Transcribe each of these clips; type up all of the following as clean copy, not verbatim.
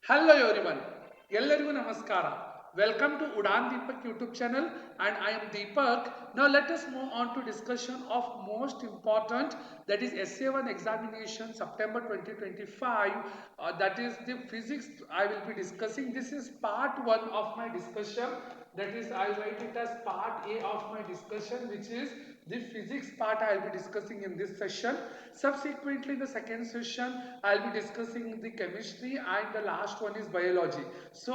Hello everyone, ಎಲ್ಲರಿಗೂ ನಮಸ್ಕಾರ. Welcome to UDAAN Deepak YouTube channel and I am Deepak. Now let us move on to discussion of most important, that is SA1 examination September 2025. That is the physics I will be discussing. This is part 1 of my discussion. That is, I write it as part A of my discussion, which is the physics part I will be discussing in this session. Subsequently, in the second session, I will be discussing the chemistry and the last one is biology. So,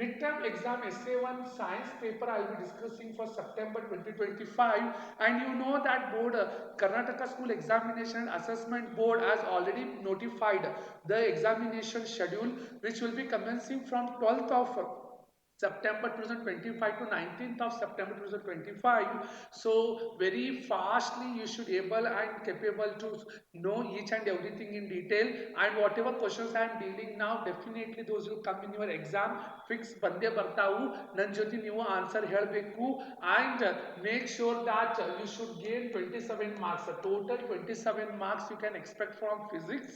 midterm exam SA1 science paper I will be discussing for September 2025, and you know that board, Karnataka School Examination and Assessment Board has already notified the examination schedule, which will be commencing from 12th of September 2025 to 19th of September 2025. So very fastly you should able and capable to know each and everything in detail, and whatever questions I am dealing now, definitely those will come in your exam. Fix ಬಂದೇ ಬರ್ತಾವು. ನನ್ನ ಜೊತೆ ನೀವು answer ಹೇಳಬೇಕು, and make sure that you should gain 27 marks. Total 27 marks you can expect from physics,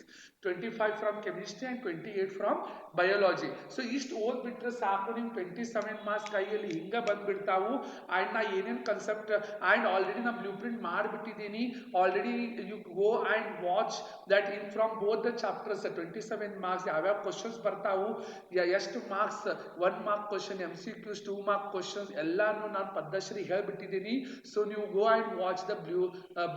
25 from chemistry and 28 from biology. So ಇಷ್ಟು ಓದ್ಬಿಟ್ರೆ ಸಾಕು, ನಿಮ್ಗೆ 27 marks ಕೈಯಲ್ಲಿ ಹಿಂಗ ಬಂದ್ಬಿಡ್ತಾವು. ಆ್ಯಂಡ್ ನಾ ಏನೇನು ಕನ್ಸೆಪ್ಟ್ ಆ್ಯಂಡ್ ಆಲ್ರೆಡಿ ನಾ ಬ್ಲೂ ಪ್ರಿಂಟ್ ಮಾಡಿಬಿಟ್ಟಿದ್ದೀನಿ. Already you go and watch that in from both the chapters 27 marks ಯಾವ್ಯಾವ ಕ್ವಶನ್ಸ್ ಬರ್ತಾವು, ಎಷ್ಟು marks, 1 mark question, MCQs, 2 mark questions ಎಲ್ಲಾನು ನಾನು ಪದ್ಧಶ್ರೀ ಹೇಳ್ಬಿಟ್ಟಿದ್ದೀನಿ. ಸೊ ನೀವು go and watch the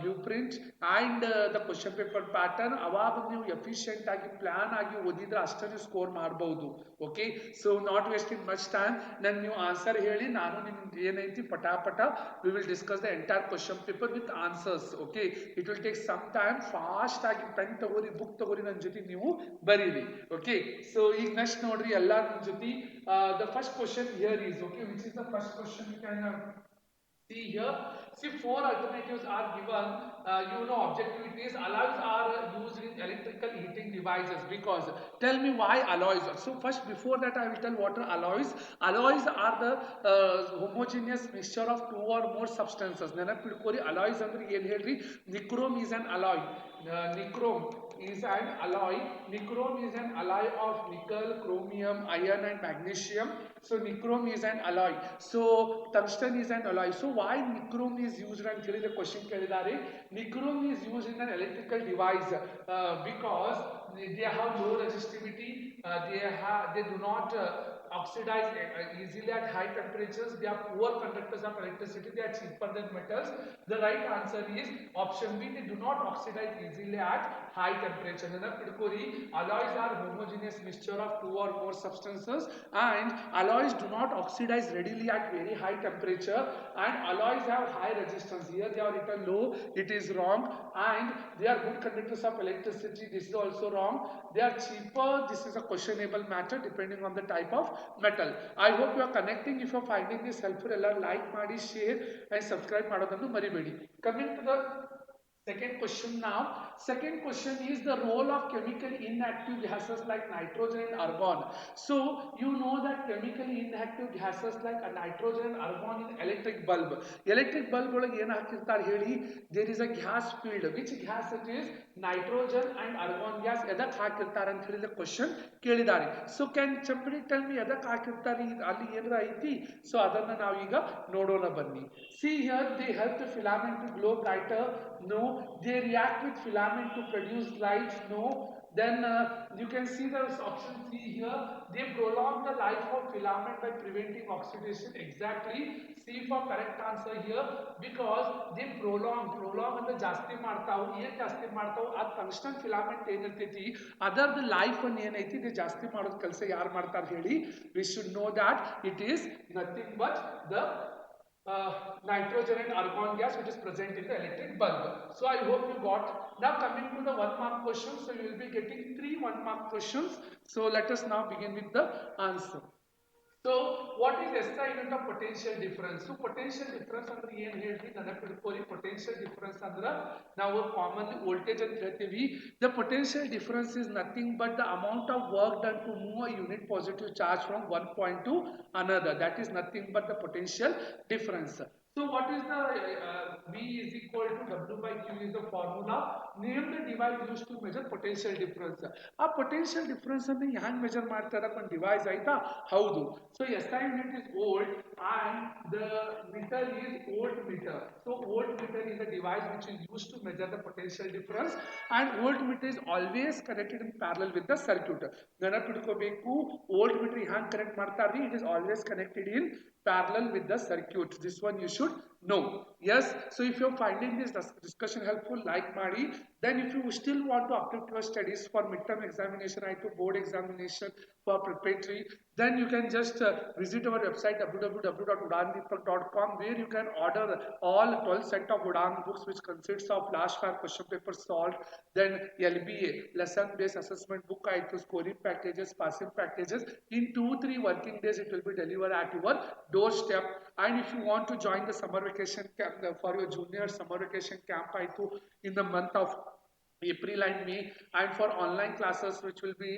blueprint and the question paper pattern. ಅವಾಗ ನೀವು ಎಫಿಷಿಯೆಂಟ್ ಆಗಿ ಪ್ಲಾನ್ ಆಗಿ ಓದಿದ್ರೆ ಅಷ್ಟೇ ನೀವು ಸ್ಕೋರ್ ಮಾಡಬಹುದು. Okay, so not wasting much time. ನಾನು ನೀವು ಆನ್ಸರ್ ಹೇಳಿ, ನಾನು ನಿಮ್ಗೆ ಏನೈತಿ ಪಟಾಪಟ we will discuss the entire question paper with answers. Okay, it will take some time. Fast ಆಗಿ ಪೆನ್ ತಗೋರಿ, ಬುಕ್ ತಗೋರಿ, ನನ್ನ ಜೊತೆ ನೀವು ಬರೀರಿ. ಓಕೆ, ಸೊ ಈಗ ನೆಕ್ಸ್ಟ್ ನೋಡ್ರಿ ಎಲ್ಲ ನನ್ನ ಜೊತೆ. The first question here is, okay, which is the first question you can see here. See, four alternatives are given. Objectivities. Alloys are used in electrical heating devices. Because tell me why alloys. So first, before that, I will tell what are alloys. Alloys are the homogeneous mixture of two or more substances. ನೆನಪಿಟ್ಕೋರಿ, alloys ಅಂದ್ರೆ ಏನು ಹೇಳ್ರಿ? Nichrome is an alloy. Nichrome is an alloy. Nichrome is an alloy of nickel, chromium, iron and magnesium. So nichrome is an alloy. So tungsten is an alloy. So why nichrome is used ಅಂತ ಹೇಳಿದ question ಕೇಳಿದ್ದಾರೆ. Nichrome is used in an electrical device because they have low resistivity. They do not oxidize easily at high temperatures. They are poor conductors of electricity. They are cheaper than metals. The right answer is option B. They do not oxidize easily at high temperature. Alloys are homogeneous mixture of two or more substances, and alloys do not oxidize readily at very high temperature, and alloys have high resistance. Here they are written low, it is wrong. And they are good conductors of electricity, this is also wrong. They are cheaper, this is a questionable matter depending on the type of metal. I hope you are connecting. If you are finding this helpful, ಎಲ್ಲ like ಮಾಡಿ, share and subscribe ಮಾಡೋದನ್ನು ಮರಿಬೇಡಿ. Coming to the second question now. Second question is the role of chemically inactive gases like nitrogen and argon. So you know that chemically inactive gases like nitrogen and argon in electric bulb. Electric bulb ಒಳಗೆ ಏನು ಹಾಕಿರ್ತಾರೆ ಹೇಳಿ? There is a gas field. Which gas it is? Nitrogen and argon gas. ಎದಕ್ಕೆ ಹಾಕಿರ್ತಾರೆ ಅಂತ ಹೇಳಿದ question ಕೇಳಿದ್ದಾರೆ. So can somebody tell me ಎದಕ್ಕೆ ಹಾಕಿರ್ತಾರೆ, ಅಲ್ಲಿ ಏನಾರ ಐತಿ? ಸೊ ಅದನ್ನ ನಾವೀಗ ನೋಡೋಣ ಬನ್ನಿ. See here, they help the filament to glow brighter. No. They react with filament to produce light. No. Then you can see the option C here. They prolong the life of filament by preventing oxidation. Exactly. C for correct answer here, because they prolong ಅಂದ್ರೆ ಜಾಸ್ತಿ ಮಾಡ್ತಾವು. ಏನ್ ಜಾಸ್ತಿ ಮಾಡ್ತಾವು? ಆ tungsten filament ಏನಿರ್ತೈತಿ ಅದರದ್ದು life ಅನ್ನು ಏನೈತಿ ಇದು ಜಾಸ್ತಿ ಮಾಡೋದು ಕೆಲಸ ಯಾರು ಮಾಡ್ತಾರೆ ಹೇಳಿ? We should know that it is nothing but the nitrogen and argon gas which is present in the electric bulb. So I hope you got. Now coming to the 1 mark questions, so you will be getting 3 1 mark questions. So let us now begin with the answer. So what is SI unit of potential difference? So potential difference ಅಂದ್ರೆ ಏನು ಹೇಳ್ರಿ? ನೆನಪಿಟ್ಕೊಳ್ಳಿ, potential difference ಅಂದ್ರೆ ನಾವು commonly voltage ಅಂತ ಹೇಳ್ತೀವಿ. The potential difference is nothing but the amount of work done to move a unit positive charge from one point to another. That is nothing but the potential difference. So what is the V is equal to W by Q is the formula. Name the device used to measure potential difference. ಆ potential difference ಅನ್ನು ಹ್ಯಾಂಗ್ measure ಮಾಡ್ತಾರೆ ಒಂದು device ಆಯ್ತಾ ಹೌದು so SI unit is volt and the meter is voltmeter. So voltmeter is a device which is used to measure the potential difference and voltmeter is always connected in parallel with the circuit. ನೆನಪಿಟ್ಕೋಬೇಕು voltmeter hang connect ಮಾಡ್ತಾರ್ರಿ it is always connected in parallel with the circuit. This one you should know. Yes, so if you're finding this discussion helpful, like madi. Then if you still want to uplift your studies for midterm examination I to board examination for preparatory, then you can just visit our website www.udaandeepak.com, where you can order all 12 set of UDAAN books which consists of last 5 question papers solved, then LBA lesson based assessment book to scoring packages, passing packages. In 2-3 working days it will be delivered at your doorstep. And if you want to join the summer vacation camp for your junior summer vacation camp in the month of April and May, and for online classes which will be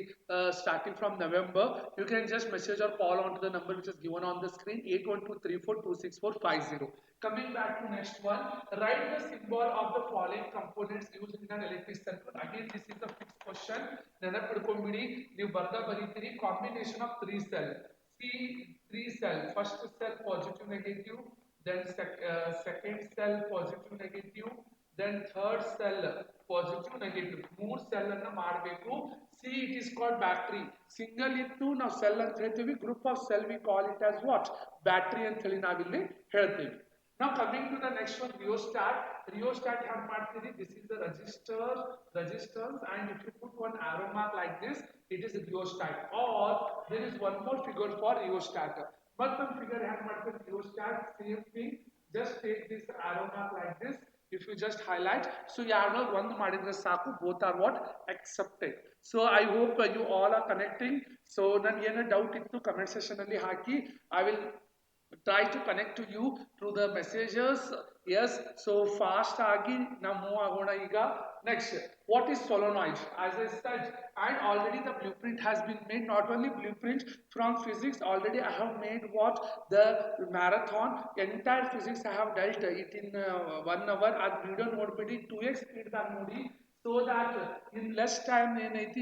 starting from November, you can just message or call on to the number which is given on the screen 8123426450. Coming back to next one, write the symbol of the following components used in an electric circuit. Again this is a fixed question. ನೆನಪಿಡ್ಕೊಂಡ್ಬಿಡಿ ನೀವು ಬರ್ದಾ ಬರೀತೀರಿ combination of 3 cell. See 3 cell, first cell positive negative, then second cell positive negative, then third cell positive negative. 3 cell ಅನ್ನು ಮಾಡಬೇಕು. See it is called battery. Single ಇತ್ತು ನಾವು cell ಅಂತ ಹೇಳ್ತೀವಿ, group of cell we call it as what? Battery ಅಂತ ಹೇಳಿ ನಾವಿಲ್ಲಿ ಹೇಳ್ತೀವಿ. Now coming to the next one, rheostat. Rheostat have ಮಾಡ್ತೀರಿ. This is the resistance, and if you put one arrow mark like this, it is a rheostat. Or there is one more figure for rheostat. ಮತ್ತೊಂದು figure have ಮಾಡ್ತೀರಿ rheostat, same thing. Just take this arrow mark like this. If you just highlight, so ಯಾರನ್ನೋ ಒಂದು ಮಾಡಿದ್ರೆ ಸಾಕು, both are what? Accepted. So I hope you all are connecting. So ನನಗೆ ಏನೋ doubt ಇತ್ತು comment section ಅಲ್ಲಿ ಹಾಕಿ, I will try to connect to you through the messages. Yes, so fast agi now move agona iga. Next, what is solenoid? As I said, and already the blueprint has been made. Not only blueprint from physics, already I have made what the marathon entire physics I have dealt it in 1 hour. Ad video nodbidi 2x speed than nodi, so that in less time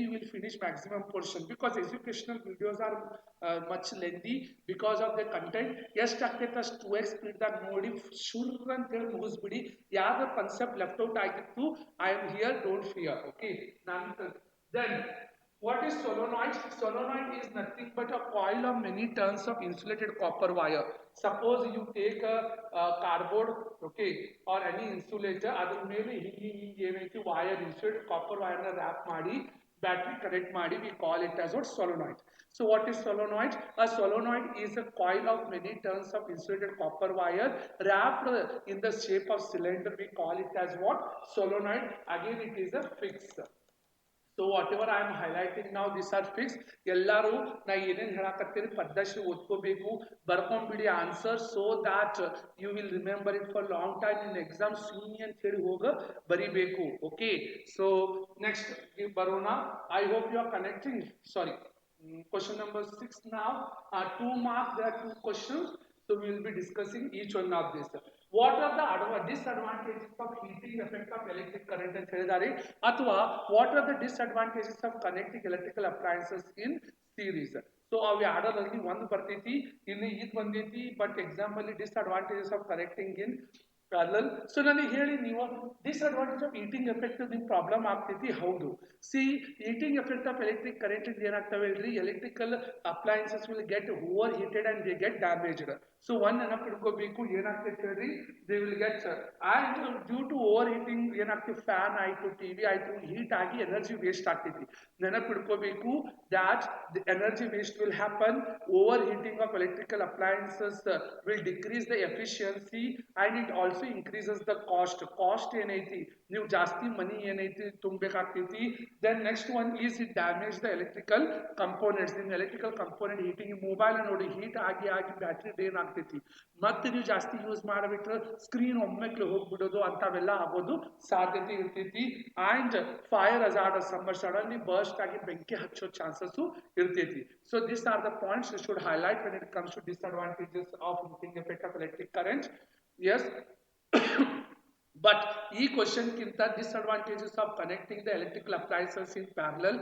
you will finish maximum portion, because educational videos are much lengthy because of the content. ಎಷ್ಟು ಆಗ್ತೈತೆ ಅಷ್ಟು 2x speed ದಾಗ ನೋಡಿ ಶುರ್ ಅಂತ ಹೇಳಿ ಮುಗಿಸ್ಬಿಡಿ. ಯಾವ್ದು concept left out ಆಗಿತ್ತು, I am here, don't fear. Okay, then what is solenoid? Solenoid is nothing but a coil of many turns of insulated copper wire. Suppose you take a cardboard, okay, or any insulator, adr mele hingi wire, insulated copper wire na wrap ಮಾಡಿ battery connect ಮಾಡಿ, we call it as what? Solenoid. So what is solenoid? A solenoid is a coil of many turns of insulated copper wire wrapped in the shape of cylinder. We call it as what? Solenoid. Again it is a fixed. So whatever I am highlighting now, these are fixed. ಎಲ್ಲರೂ ನಾ ಏನೇನು ಹೇಳಕತ್ತೀನಿ ಪದ್ದತಿ ಓದ್ಕೋಬೇಕು, ಬರ್ಕೊಂಡ್ಬಿಡಿ answer, so that you will remember it for long time in exam. ಸುಮ್ಮನೆ ಅಂತ ಹೇಳಿ ಹೋಗ ಬರಿಬೇಕು. Okay, so next ಬರೋಣ. I hope you are connecting. Sorry, question number 6 now. 2 marks, there are 2 questions, so we will be discussing each one of this. What are the disadvantages of heating effect of electric current ಅಂತ ಹೇಳಿದ್ದಾರೆ, ಅಥವಾ what are the disadvantages of connecting electrical appliances in series. So ಅವು ಎರಡರಲ್ಲಿ ಒಂದು ಬರ್ತೈತಿ, ಇಲ್ಲಿ ಇದು ಬಂದೈತಿ, but example disadvantages of connecting in parallel. So ನನಗೆ ಹೇಳಿ ನೀವು ಡಿಸ್ಅಡ್ವಾಂಟೇಜ್ ಆಫ್ ಈಟಿಂಗ್ ಎಫೆಕ್ಟ್ ನಿಮ್ಗೆ ಪ್ರಾಬ್ಲಮ್ ಆಗ್ತೈತಿ. ಹೌದು, see heating effect of electric current ಇಂದ ಏನಾಗ್ತವೆ ಹೇಳ್ರಿ, electrical appliances will get over heated and they get damaged. So ಒಂದು ನೆನಪಿಡ್ಕೋಬೇಕು, ಏನಾಗ್ತೈತೆ ಹೇಳ್ರಿ, they will get and due to over heating ಏನಾಗ್ತದೆ, ಫ್ಯಾನ್ ಆಯಿತು, ಟಿವಿ ಆಯಿತು, ಹೀಟ್ ಆಗಿ ಎನರ್ಜಿ ವೇಸ್ಟ್ ಆಗ್ತೈತಿ. ನೆನಪಿಡ್ಕೋಬೇಕು that the energy waste will happen. Overheating of electrical appliances will decrease the efficiency and it also increases the cost ಏನೈತಿ, ನೀವು ಜಾಸ್ತಿ money ಏನೈತಿ ತುಂಬಬೇಕಾಗ್ತೈತಿ. Then next one is it damage the electrical components. ನಿಮ್ಮ electrical component heating, mobile ನೋಡಿ heat ಆಗಿ battery drain ಆಗ್ತೈತಿ, ಮತ್ತೆ ನೀವು ಜಾಸ್ತಿ ಯೂಸ್ ಮಾಡಿಬಿಟ್ರೆ ಸ್ಕ್ರೀನ್ ಒಮ್ಮೆಕ್ಲೆ ಹೋಗ್ಬಿಡೋದು, ಅಂಥವೆಲ್ಲ ಆಗೋದು ಸಾಧ್ಯತೆ ಇರ್ತೈತಿ. And fire hazard, summer suddenly burst ಆಗಿ ಬೆಂಕಿ ಹಚ್ಚೋ ಚಾನ್ಸಸ್ ಇರ್ತೈತಿ. So this are the points you should highlight when it comes to disadvantages of heating effect of electric current. Yes. but ಈ ಕ್ವಶನ್ ಕಿಂತ disadvantages of connecting the electrical appliances in parallel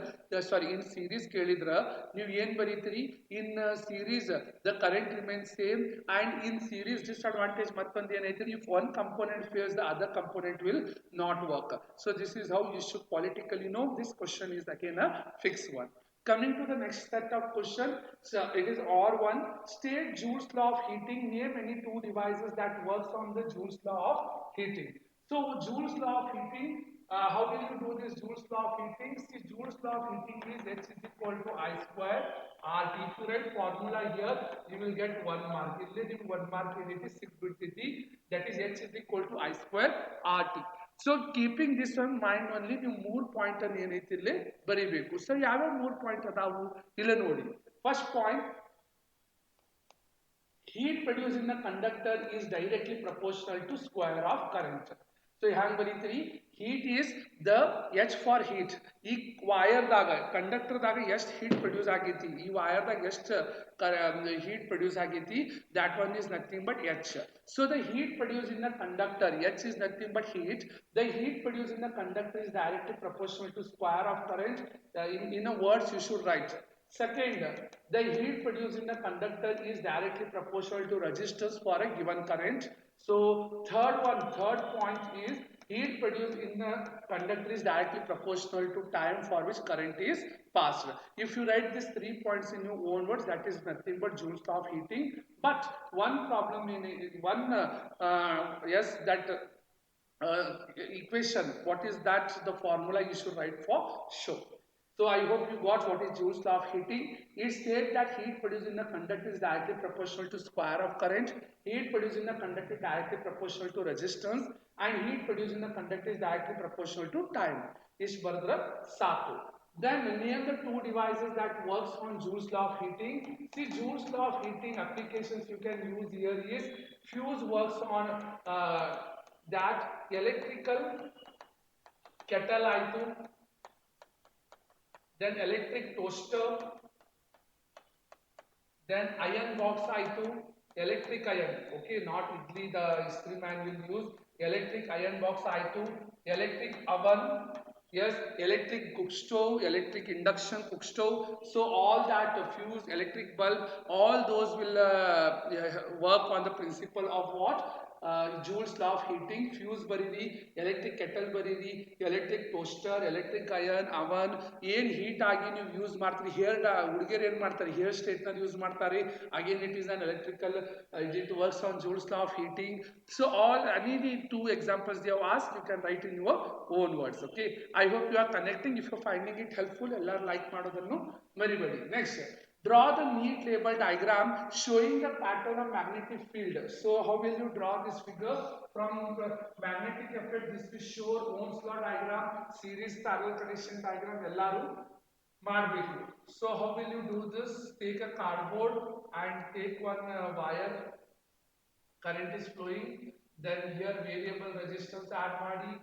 sorry in series ಕೇಳಿದ್ರ ನೀವು ಏನ್ ಬರೀತೀರಿ in series the current remains same and in series disadvantage ಮತ್ತೊಂದು ಏನೈತಿ if one component fails the other component will not work so this is how you should politically know this question is again a fixed one. Coming to the next set of question, so it is or one. State Joule's law of heating. Name any two devices that works on the Joule's law of heating. So Joule's law of heating. How will you do this Joule's law of heating? See, Joule's law of heating is H is equal to I square RT. If you write formula here, you will get 1 mark. If you 1 mark, it is 6 that is H is equal to I square RT. So keeping this one mind only ನೀವು 3 point ಅನ್ನು ಏನೈತಿ ಇಲ್ಲಿ ಬರೀಬೇಕು. So ಯಾವ್ಯಾವ 3 point ಅದಾವು ಇಲ್ಲ ನೋಡಿ. First point, heat produced in the conductor is directly proportional to square of current. So hang ಬರೀತೀರಿ heat is the H for heat. ಈ ವೈರ್ ದಾಗ ಕಂಡಕ್ಟರ್ ದಾಗ ಎಷ್ಟು ಹೀಟ್ ಪ್ರೊಡ್ಯೂಸ್ ಆಗೈತಿ, ಈ ವೈರ್ ದಾಗ ಎಷ್ಟು heat produce ಆಗೈತಿ, that one is nothing but H. So the heat produced in the conductor, H is nothing but heat. The heat produced in the conductor is directly proportional to square of current. In a words you should write. Second, the heat produced in the conductor is directly proportional to resistance for a given current. So third point is heat produced in the conductor is directly proportional to time for which current is passed. If you write these 3 points in your own words, that is nothing but Joule's law of heating. But one problem in yes, that equation, what is that the formula you should write for show. So I hope you got what is Joule's law of heating. It states that heat produced in the conductor is directly proportional to square of current. Heat produced in the conductor is directly proportional to resistance, and heat produced in the conductor is directly proportional to time. Ish bardra saku. Then name the two devices that works on Joule's law of heating. See, Joule's law of heating applications you can use here is fuse works on that electrical kettle item, then electric toaster, then iron box I2, electric iron, okay, not idli the history man will use, electric iron box I2, electric oven, yes, electric cook stove, electric induction cook stove. So all that fuse, electric bulb, all those will work on the principle of what? Joule's law of heating. Fuse ಬರೀರಿ, electric kettle ಬರೀರಿ, electric toaster, electric iron, ಅವನ್ ಏನು heat ಆಗಿ ನೀವು use ಮಾಡ್ತೀರಿ. Hair ಹುಡುಗಿಯರು ಏನು ಮಾಡ್ತಾರೆ, ಹೇರ್ ಸ್ಟ್ರೇಟ್ನರ್ ಯೂಸ್ ಮಾಡ್ತಾರೆ. Again it is an electrical, it works on Joule's law of heating. So all any two examples they have asked, you can write in your own words. Okay, I hope you are connecting. If you are finding it helpful, ಎಲ್ಲರೂ like ಮಾಡೋದನ್ನು ಮರಿಬೇಡಿ. Next, draw the neat label diagram showing the pattern of magnetic field. So how will you draw this figure? From magnetic effect, this will show Ohm's law diagram, series parallel connection diagram ellaru ಮಾಡಬೇಕು. So how will you do this? Take a cardboard and take one wire, current is flowing, then here variable resistance add ಮಾಡಿ,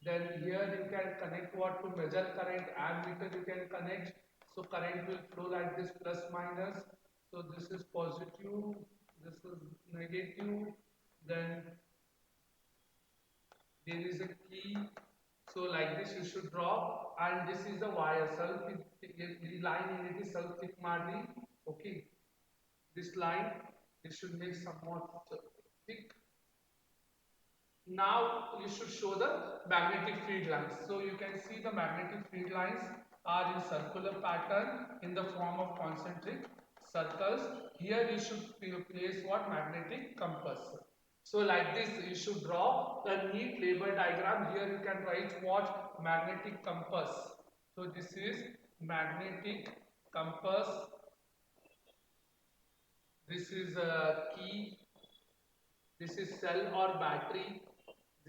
then here you can connect what to measure current, ammeter you can connect. So current will flow like this, plus minus. So this is positive, this is negative, then there is a key. So like this you should draw, and this is the wire, self the line in it is self thick ಮಾಡಿ. Okay, this line it should make somewhat thick. Now you should show the magnetic field lines. So you can see the magnetic field lines are in circular pattern in the form of concentric circles. Here you should place what? Magnetic compass. So like this you should draw a neat label diagram. Here you can write what? Magnetic compass. So this is magnetic compass. This is a key. This is cell or battery.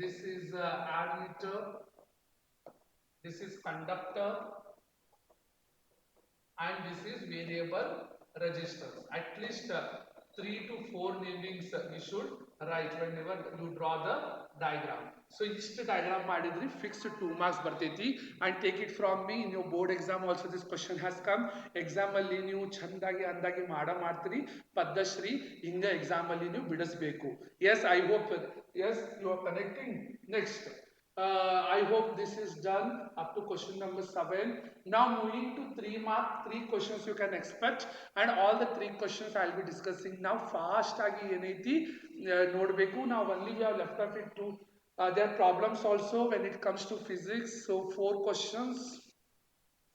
This is ammeter. This is conductor, and this is variable resistance. At least 3 to 4 namings you should write whenever you draw the diagram. So ಇಷ್ಟು diagram ಮಾಡಿದ್ರಿ fixed 2 marks ಬರ್ತೈತಿ and take it from me in your board exam also this question has come. Exam ಅಲ್ಲಿ ನೀವು ಚಂದಾಗಿ ಅಂದಾಗಿ ಮಾಡ್ತೀರಿ ಪದ್ಧಶ್ರೀ ಹಿಂಗ exam ಅಲ್ಲಿ ನೀವು ಬಿಡಿಸಬೇಕು. Yes, I hope yes you are connecting. Next, I hope this is done up to question number 7. Now moving to 3 mark, 3 questions you can expect and all the 3 questions I will be discussing now. Fast agi enaiti nodbeku. Now only we have left of it to there are problems also when it comes to physics. So 4 questions,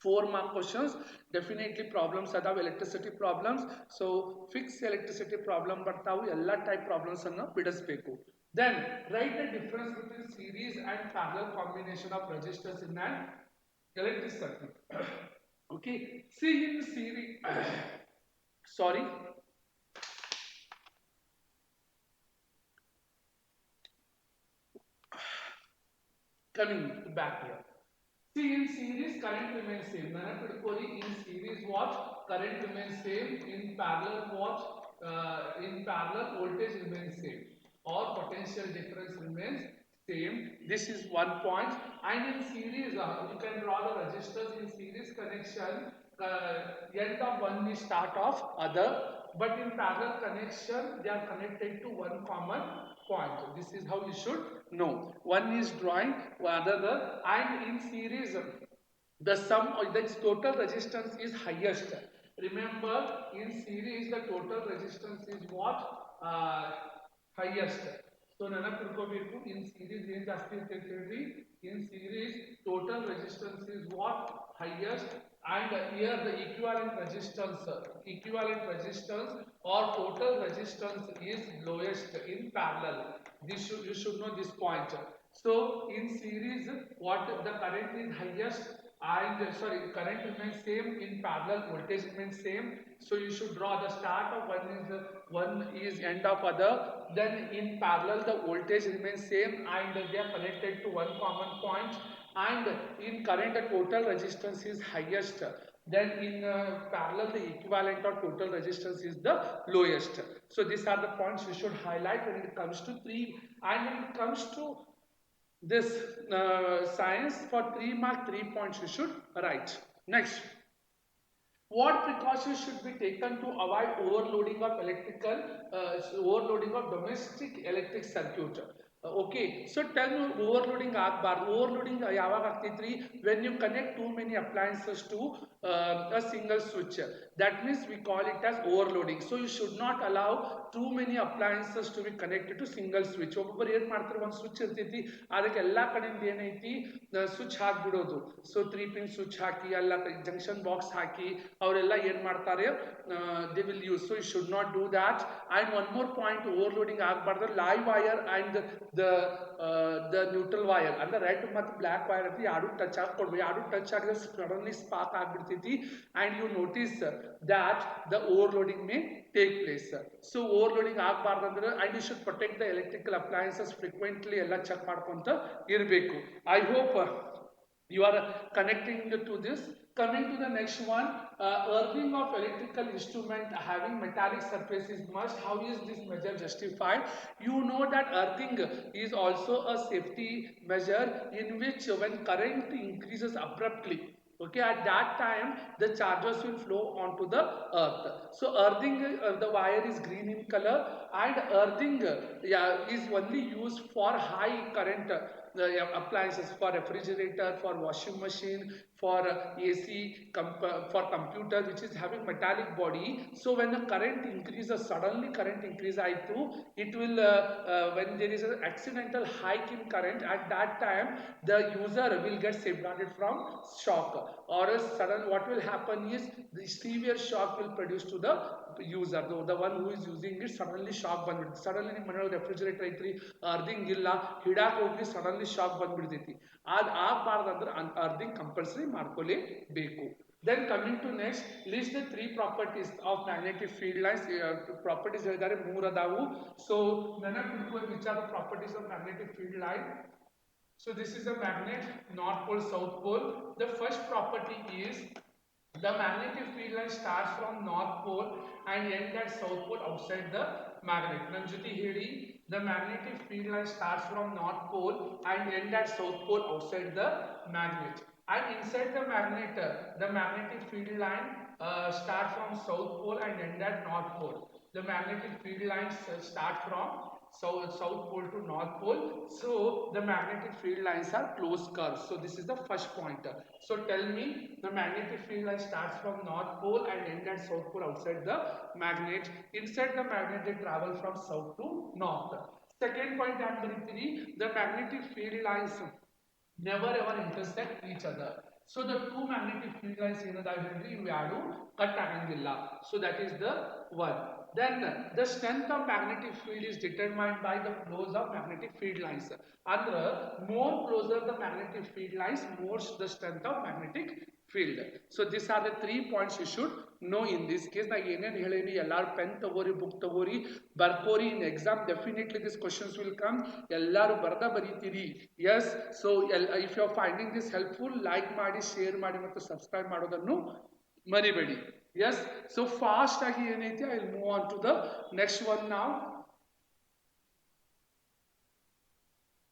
4 mark questions. Definitely problems are electricity problems. So fixed electricity problem ಬರ್ತಾವು ಎಲ್ಲ type problems ಅನ್ನು ಬಿಡಿಸಬೇಕು. Then write the difference between series and parallel combination of resistors in an electric circuit. Okay, see in series sorry coming back here. See in series current remains same. In series what current remains same. In parallel what in parallel voltage remains same or potential difference remains same. This is one point. And in series you can draw the resistors in series connection. End of one is start of other, but in parallel connection they are connected to one common point. This is how you should know. One is drawing other, and in series the sum of the total resistance is highest. Remember, in series the total resistance is what highest. So ನೆನಪಿಟ್ಕೋಬೇಕು in series ಏನು ಜಾಸ್ತಿ ಅಂತ ಹೇಳ್ರಿ. In series total resistance is what highest, and here the equivalent resistance or total resistance is lowest in parallel. This you should know this point. So in series what the current is highest and current remains same. In parallel voltage remains same. So you should draw the start of one is end of other. Then in parallel the voltage remains same and they are connected to one common point. And in current the total resistance is highest. Then in parallel the equivalent or total resistance is the lowest. So these are the points you should highlight when it comes to 3. And when it comes to this science for 3 mark 3 points you should write. Next, what precautions should be taken to avoid overloading of overloading of domestic electric circuit? Okay, so tell me overloading ಆಗಬಾರ್ದು. overloading ಯಾವಾಗ ಆಗ್ತೈತ್ರಿ? When you connect too many appliances to a single switch, that means we call it as overloading. So you should not allow too many appliances to be connected to single switch. ಒಬ್ಬೊಬ್ಬರು ಏನು ಮಾಡ್ತಾರೆ, ಒಂದು switch ಇರ್ತೈತಿ ಅದಕ್ಕೆ ಎಲ್ಲ ಕಡೆಯಿಂದ ಏನೈತಿ switch ಹಾಕ್ಬಿಡೋದು. So 3 pin switch ಹಾಕಿ ಎಲ್ಲ ಜಂಕ್ಷನ್ ಬಾಕ್ಸ್ ಹಾಕಿ ಅವರೆಲ್ಲ ಏನು ಮಾಡ್ತಾರೆ, they will use. So you should not do that. And one more point, overloading ಆಗಬಾರ್ದು. live wire and the neutral wire ಅಂದ್ರೆ ರೆಡ್ ಮತ್ತು ಬ್ಲ್ಯಾಕ್ ವೈರ್ ಅಂತ ಯಾರು ಟಚ್ ಹಾಕೊಡ್ಬೇಕು. ಯಾರು ಟಚ್ ಆಗಿದ್ರೆ ಸಡನ್ಲಿ ಸ್ಪಾರ್ಕ್ ಆಗ್ಬಿಡ್ತೈತಿ and you notice that the overloading may take place. So overloading ಆಗಬಾರ್ದು ಅಂದ್ರೆ and you should protect the electrical appliances frequently. ಎಲ್ಲ ಚೆಕ್ ಮಾಡ್ಕೊಂತ ಇರಬೇಕು. I hope you are connecting to this. Coming to the next one, earthing of electrical instrument having metallic surface is must. How is this measure justified? You know that earthing is also a safety measure in which when current increases abruptly, okay, at that time the charges will flow onto the earth. So earthing, the wire is green in color, and earthing is only used for high current appliances, for refrigerator, for washing machine, for AC, for computer which is having metallic body. So when the current increases, suddenly current increase ಆಯಿತು, it will when there is an accidental hike in current, at that time the user will get safeguarded from shock, or else sudden what will happen is the severe shock will produce to the user, the one who is using it. Suddenly shock ಬಂದ್ಬಿಡುತ್ತೆ. Suddenly ನಿಮ್ಮ ಮನೆಯೊಳಗೆ refrigerator ಐತ್ರಿ, ಅರ್ಧಿಂಗ್ ಇಲ್ಲ, ಹಿಡಾಕ್ ಹೋಗಿ suddenly shock ಬಂದ್ಬಿಡ್ತೈತಿ. ಅದು ಆಗಬಾರ್ದಂದ್ರೆ earthing compulsory ಮಾಡ್ಕೊಳ್ಳೇಬೇಕು. Then coming to next, list the 3 properties of magnetic field lines. Properties ಹೇಳಿದ್ದಾರೆ 3 ಅದಾವು. So ನೆನಪಿಟ್ಕೊಳ್ಳಿ which are the properties of magnetic field line. So this is a magnet, north pole, south pole. The first property is the magnetic field line starts from north pole and ends at south pole outside the magnet. ನನ್ನ ಜೊತೆ ಹೇಳಿ, The magnetic field line starts from North Pole and ends at South Pole outside the magnet. And inside the magnetic field line start from South Pole and end at North Pole. The magnetic field lines start from South Pole to North Pole. So the magnetic field lines are closed curves. So this is the first pointer. So tell me, the magnetic field line starts from North Pole and ends at South Pole outside the magnet. Inside the magnet they travel from south to north. Second point I am going, the magnetic field lines never ever intersect each other. So the two magnetic field lines ಏನದಾಗಿರಲಿ ಇವು ಯಾರು cut ಆಗಂಗಿಲ್ಲ. So that is the one. Then the strength of magnetic field is determined by the flows of magnetic field lines. Andre more closer the magnetic field lines, more the strength of magnetic field. So these are the 3 points you should know in this case. Na ಏನೇನು ಹೇಳೇನಿ ಎಲ್ಲಾರು pen ತಗೋರಿ book ತಗೋರಿ ಬರ್ಕೋರಿ in exam definitely these questions will come. ಎಲ್ಲಾರು ಬರ್ದ ಬರೀತೀರಿ. Yes, so if you are finding this helpful, like ಮಾಡಿ share ಮಾಡಿ ಮತ್ತು subscribe ಮಾಡೋದನ್ನು ಮರಿಬೇಡಿ. Yes, so fast agi ಏನೈತಿ I will move on to the next one now.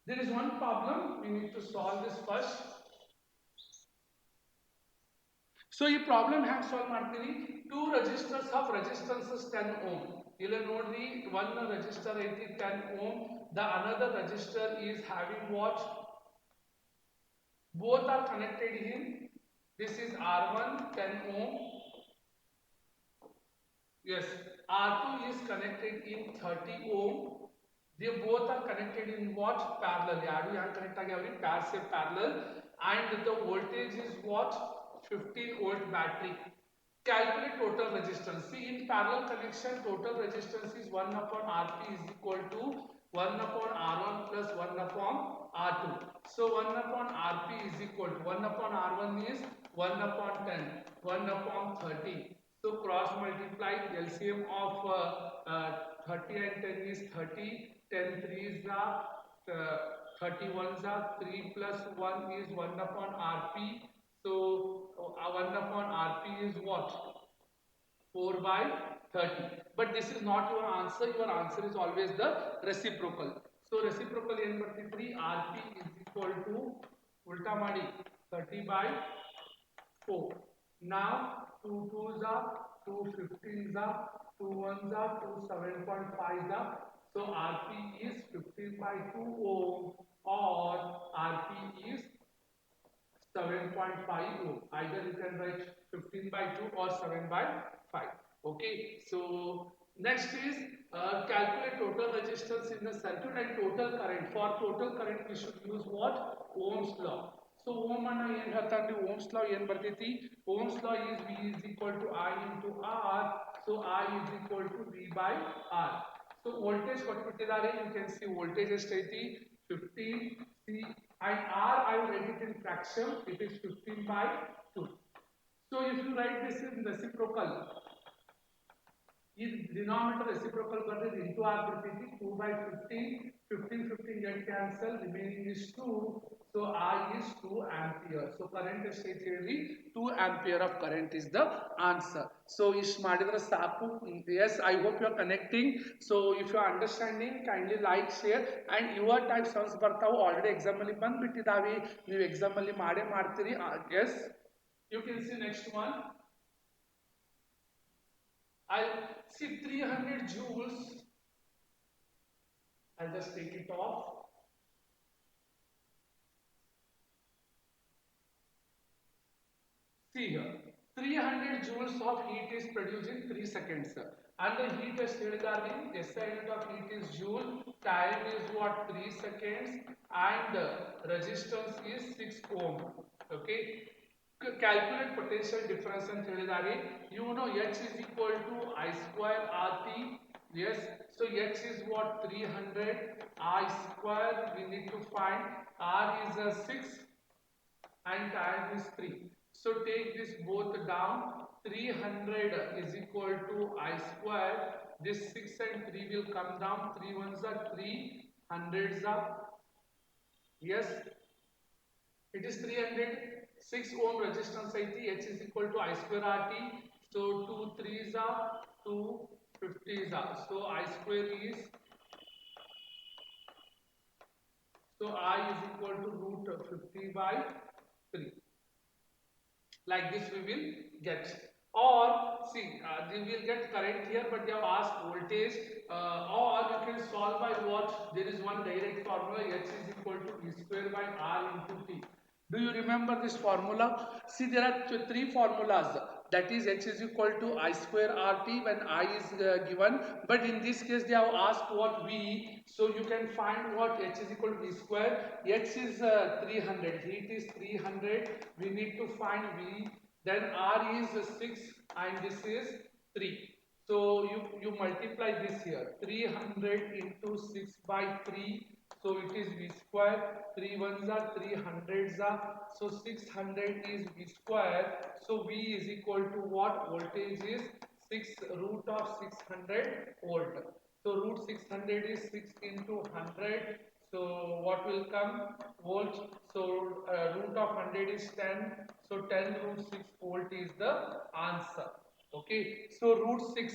There is one problem, we need to solve this first. So ಈ problem ಹ್ಯಾಂಗ್ solve ಮಾಡ್ತೀವಿ, two registers of resistances 10 ohm. ಇಲ್ಲ ನೋಡ್ರಿ, one resistor ಐತಿ 10 ohm, the another resistor is having what, both are connected in, this is R1 10 ohm, yes, R2 is connected in 30 ohm. They both are connected in what, parallel. ಯಾರು ಯಾರು connect ಆಗ್ಯಾವ್ರಿ, parallel, and the voltage is what, 15 volt battery. Calculate total resistance. See, in parallel connection total resistance is 1 upon Rp is equal to 1 upon R1 plus 1 upon R2. So 1 upon Rp is equal to 1 upon R1 is 1 upon 10, 1 upon 30. So cross multiply, LCM of 30 and 10 is 30, 10 3s are 31s are 3 plus 1 is 1 upon Rp. So 1 upon Rp is what, 4 by 30. But this is not your answer. Your answer is always the reciprocal. So reciprocal ಏನು ಬರ್ತಿದ್ರಿ, Rp is equal to ಉಲ್ಟಾ ಮಾಡಿ 30 by 4. Now 2 2s are 2 15s are 2 1s are 2 7.5s are. So Rp is 15 by 2 ohm or Rp is 7.5 ohm. Either you can write 15 by 2 or 7 by 5. Okay, so next is calculate total resistance in the circuit and total current. For total current we should use what, Ohm's law. So ohm anna ಏನು ಹೇಳ್ತಾನೆ, Ohm's law ಏನು ಬರ್ತೈತಿ, Ohm's law is V is equal to I into R. So I is equal to V by R. So voltage ಕೊಟ್ಬಿಟ್ಟಿದ್ದಾರೆ, you can see voltage ಎಷ್ಟೈತಿ 15. See, and R I will write it in fraction, it is 15 by 2. So if you write this in reciprocal, in denominator reciprocal burdens into R bರ್ತೈತಿ 2 by 15, 15 15 get cancel, remaining is 2. So I is 2 ampere. So current ಎಷ್ಟೈತಿ ಹೇಳ್ರಿ, 2 ampere of current is the answer. So ಇಷ್ಟು ಮಾಡಿದ್ರೆ ಸಾಕು. Yes, I hope you are connecting. So if you are understanding, kindly like, share, and your type sums ಬರ್ತಾವು already exam ಅಲ್ಲಿ ಬಂದ್ಬಿಟ್ಟಿದಾವೆ, ನೀವು exam ಅಲ್ಲಿ ಮಾಡೇ ಮಾಡ್ತೀರಿ. Yes, you can see next one. I'll see 300 joules. I'll just take it off. See here, 300 joules of heat is produced in 3 seconds. And the heat is ಹೇಳಿದಾರೆ, SI unit of heat is joule, time is what, 3 seconds, and resistance is 6 ohm. Okay, calculate potential difference ಅಂತ ಹೇಳಿದಾರೆ. You know H is equal to I square RT. Yes, so H is what, 300, I square we need to find, R is 6 and time is 3. So take this both down, 300 is equal to I square, this 6 and 3 will come down, 3 ones are 3, hundreds are, yes, it is 300, 6 ohm resistance ಐತಿ, H is equal to I square RT, so 2 3s are 2 50s are, so I square is So I is equal to root 50 by 3. Like this we will get. Or see, they will get current here, but they have asked voltage. Or you can solve by what? There is one direct formula, H is equal to V square by R into T. Do you remember this formula? See, there are three formulas, that is H is equal to I square RT when I is given, but in this case they have asked what V. So you can find what H is equal to V square. H is 300, heat is 300, we need to find V. Then R is 6 and this is 3. So you multiply this here, 300 into 6 by 3, so it is V square. 3 ones are 300s are, so 600 is V square. So V is equal to what? Voltage is 6 root of 600 volt. So root 600 is 6 into 100. So what will come? Volt. So root of 100 is 10. So 10 root 6 volt is the answer. Okay. So root 6,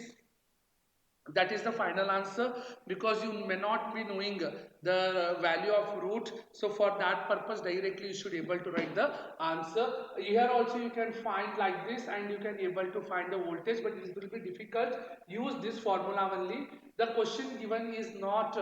that is the final answer, because you may not be knowing the value of root. So for that purpose directly you should able to write the answer. Here also you can find like this and you can able to find the voltage, but it will be difficult. Use this formula only. The question given is not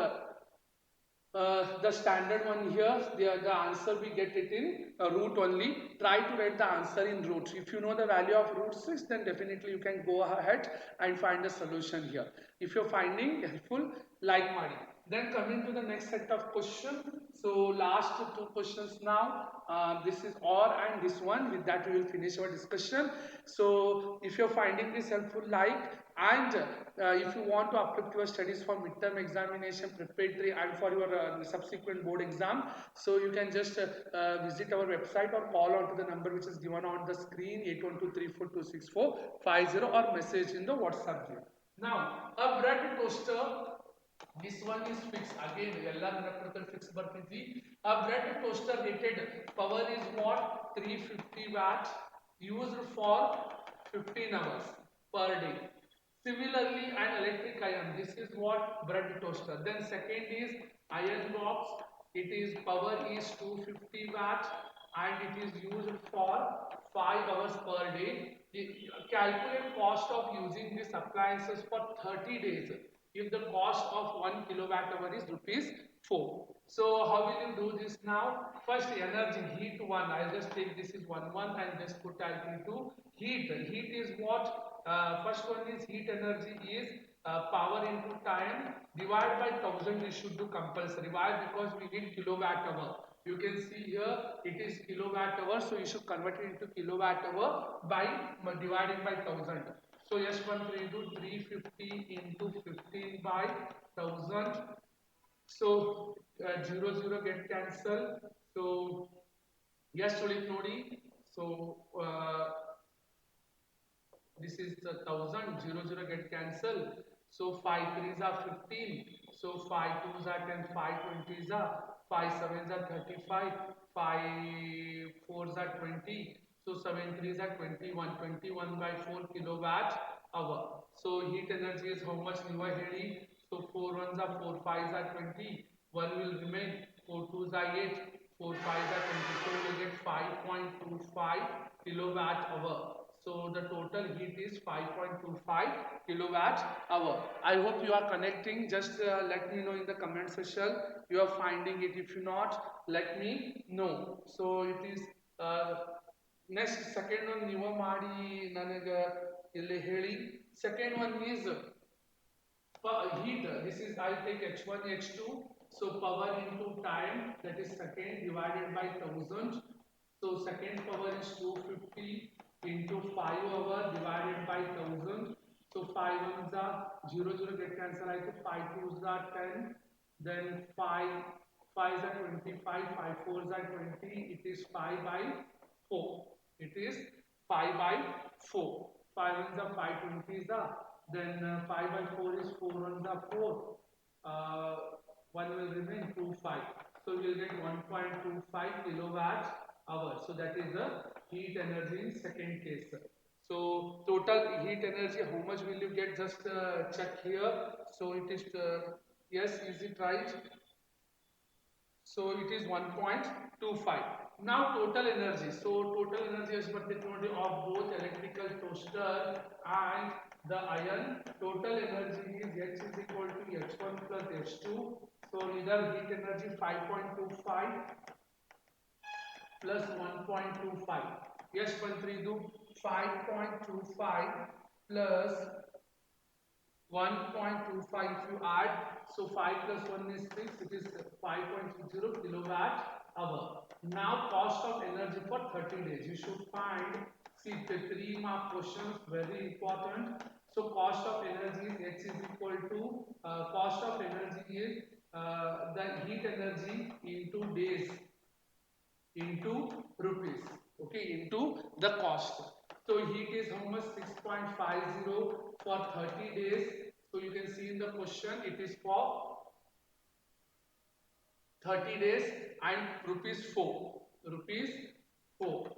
the standard one here. The answer we get it in root only. Try to write the answer in root. If you know the value of root 6, then definitely you can go ahead and find the solution here. If you're finding helpful, like Mari. Then coming to the next set of questions. So last two questions now. This is or and this one. With that we will finish our discussion. So if you're finding this helpful, like, and if you want to uplift your studies for midterm examination preparatory and for your subsequent board exam, so you can just visit our website or call on to the number which is given on the screen, 8123426450, or message in the WhatsApp group. Now a bread toaster, this one is fixed again. Ella fixed bartiti. A bread toaster rated power is what? 350 watt, used for 15 hours per day. Similarly, an electric iron, this is what? Bread toaster. Then second is iron box. It is power is 250 watt and it is used for 5 hours per day. Calculate cost of using these appliances for 30 days if the cost of 1 kilowatt hour is rupees 4. So how will you do this now? First, energy, heat 1. I'll just take this is 1 and just put into heat. Heat is what? First one is heat energy is power into time divided by 1000. We should do compulsory. Why? Because we need kilowatt hour. You can see here it is kilowatt hour, so you should convert it into kilowatt hour by dividing by 1000. So S13 do 350 into 15 by 1000. So 0 get cancelled. So yes, Nodi. So this is the 1000, get cancelled. So 5 3s are 15. So 5 2s are 10, 5 20s are 5 7s are 35, 5 4s are 20. So 7 3s are 21, 21 by 4 kilowatt hour. So heat energy is how much? So 4 1s are 4 5s are 20. 1 will remain. 4 2s are 8. 4 5s are 20. So we will get 5.25 kilowatt hour. So the total heat is 5.25 kilowatt hour. I hope you are connecting. Just let me know in the comment section you are finding it. If you not, let me know. So it is next second one ನೀವು ಮಾಡಿ ನನಗೆ ಇಲ್ಲಿ ಹೇಳಿ. Second one is heat. This is I take H1 H2. So power into time, that is second divided by 1000. So second power is 250 into 5 hour divided by 1000. So 5 ones are 0 get cancelled. 5 2s are 10. Then 5 5s are 25. 5 4s are 20. It is 5 by 4. It is 5 by 4. 5 ones are 5 20s are. Then 5 by 4 is 4 ones are 4. 1 will remain 2 5. So we will get 1.25 kilowatt hour. So that is the heat energy in second case. So total heat energy, how much will you get? Just check here. So it is yes, is it right? So it is 1.25. Now total energy. So total energy is particularly of both electrical toaster and the iron. Total energy is H is equal to H1 plus H2. So either heat energy 5.25 plus 1.25. Yes, 1 do 5.25 plus 1.25 if you add, so 5 plus 1 is 6, it is 5.20 kilowatt hour. Now cost of energy for 30 days. You should find, see the 3 mark questions, very important. So cost of energy is H is equal to, cost of energy is the heat energy into days into rupees, okay, into the cost. So heat is how much? 6.50 for 30 days. So you can see in the question it is for 30 days and rupees 4. Rupees 4.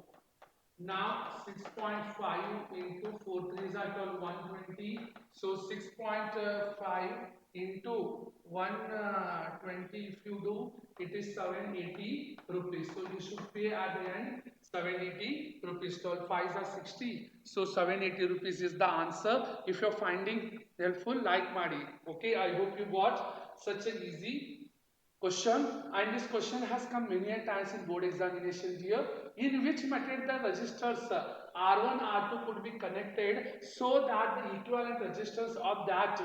Now 6.5 into 4 3s are 120. So 6.5 into 120 if you do, it is 780 rupees. So you should pay at the end 780 rupees. So 5s are 60. So 780 rupees is the answer. If you're finding helpful, like Madi. Okay, I hope you got such an easy question, and this question has come many a times in board examination here. In which method the resistors R1 R2 could be connected so that the equivalent resistance of that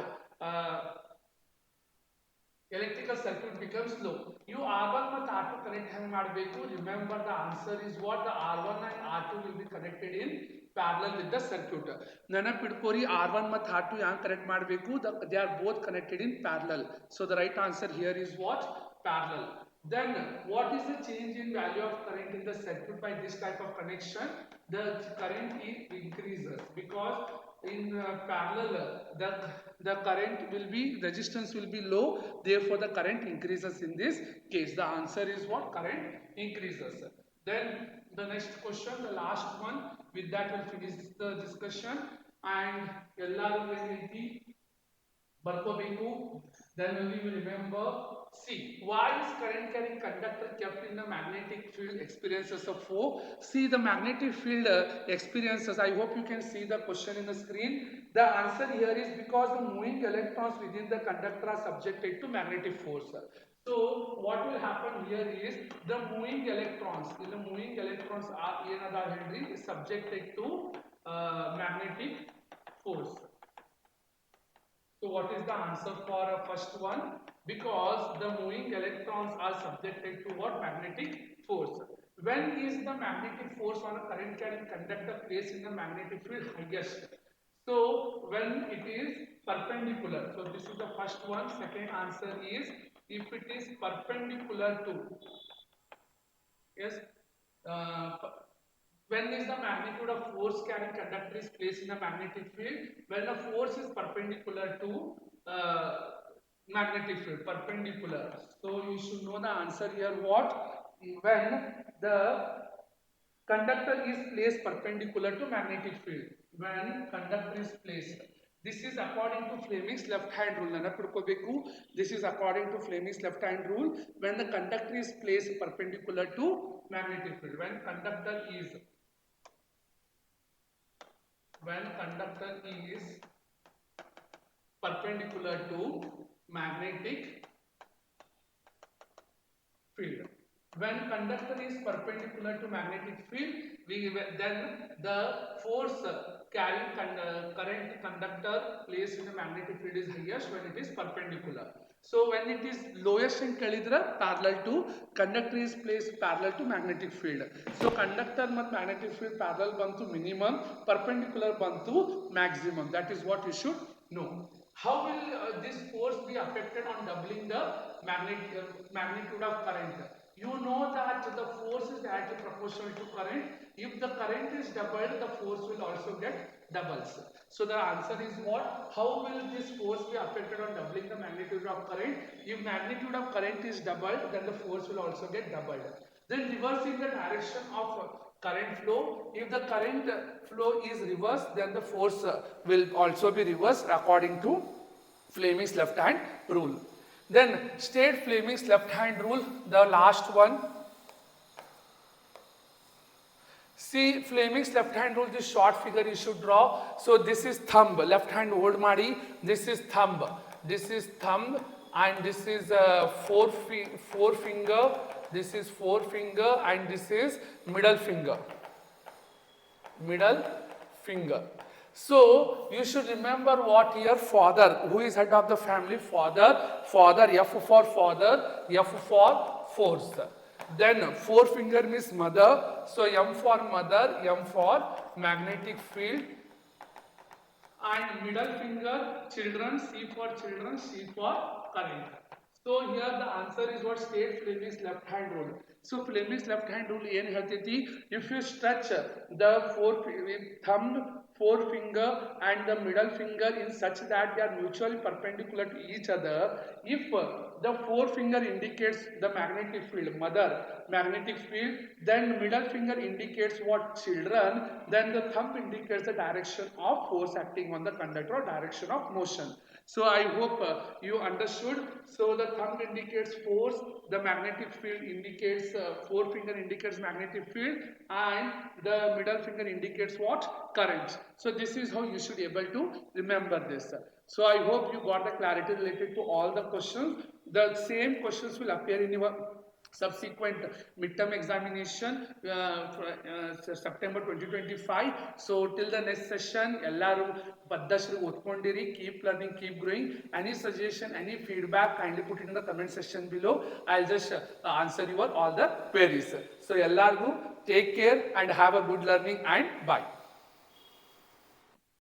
electrical circuit becomes low. You R1 ಮತ್ತು R2 connect ಹೆಂಗೆ ಮಾಡಬೇಕು? Remember the answer is what? The R1 and R2 will be connected in parallel with the circuit. ನೆನಪಿಟ್ಕೋರಿ R1 ಮತ್ತು R2 ಹ್ಯಾಂಗೆ connect ಮಾಡಬೇಕು? They are both connected in parallel. So the right answer here is what? Parallel. Then what is the change in value of current in the circuit by this type of connection? The current increases because in parallel the current will be, resistance will be low, therefore the current increases in this case. The answer is what? Current increases. Then the next question, the last one, with that we'll finish the discussion. And ellaru ಏನೈತಿ ಬರ್ಕೋಬೇಕು. Then only we remember. See, why is current carrying conductor kept in the magnetic field experiences of 4? See the magnetic field experiences. I hope you can see the question in the screen. The answer here is because the moving electrons within the conductor are subjected to magnetic force. So what will happen here is the moving electrons are is subjected to magnetic force. So what is the answer for first one? Because the moving electrons are subjected to what? Magnetic force. When is the magnetic force on a current carrying conductor placed in the magnetic field highest? So when it is perpendicular. So this is the first one. Second answer is if it is perpendicular to, yes, when is the magnitude of force carrying conductor is placed in the magnetic field? When the force is perpendicular to magnetic field, perpendicular. So you should know the answer here what? When the conductor is placed perpendicular to magnetic field. When conductor is placed. This is according to Fleming's left hand rule. ನೆನಪಿಟ್ಕೋಬೇಕು. This is according to Fleming's left hand rule. When the conductor is placed perpendicular to magnetic field. When conductor is perpendicular to magnetic field. When conductor is perpendicular to magnetic field, then the force carrying current conductor placed in the magnetic field is highest when it is perpendicular. So when it is lowest in kalidra, parallel to conductor is placed parallel to magnetic field. So conductor and magnetic field parallel bantu minimum, perpendicular bantu maximum. That is what you should know. How will this force be affected on doubling the magnitude of current? You know that the force is directly proportional to current. If the current is doubled, the force will also get doubles. So the answer is what? How will this force be affected on doubling the magnitude of current? If magnitude of current is doubled, then the force will also get doubled. Then reversing the direction of current flow. If the current flow is reversed, then the force will also be reversed according to Fleming's left hand rule. Then state Fleming's left hand rule, the last one. See, Fleming's left hand rule, this short figure you should draw. So this is thumb, left hand hold madi, this is thumb, and this is four finger, this is forefinger, and this is middle finger. So you should remember what here, father, who is head of the family, father, F for father, F for force. Then forefinger means mother, so M for mother, M for magnetic field, and middle finger children, C for children, C for current. So here the answer is what state Fleming's left hand rule. So Fleming's left hand rule ಏನು ಹೇಳ್ತೈತಿ, if you stretch the thumb, forefinger and the middle finger in such that they are mutually perpendicular to each other, if the forefinger indicates the magnetic field, mother, magnetic field, then middle finger indicates what, children, then the thumb indicates the direction of force acting on the conductor or direction of motion. So I hope you understood. So the thumb indicates force, the magnetic field indicates, forefinger indicates magnetic field, and the middle finger indicates what, current. So this is how you should be able to remember this. So I hope you got the clarity related to all the questions. The same questions will appear in your subsequent midterm examination September 2025. So till the next session, ellaru paddashri odkondiri, keep learning, keep growing. Any suggestion, any feedback, kindly put it in the comment section below. I'll just answer your all the queries. So ellargu take care and have a good learning, and bye.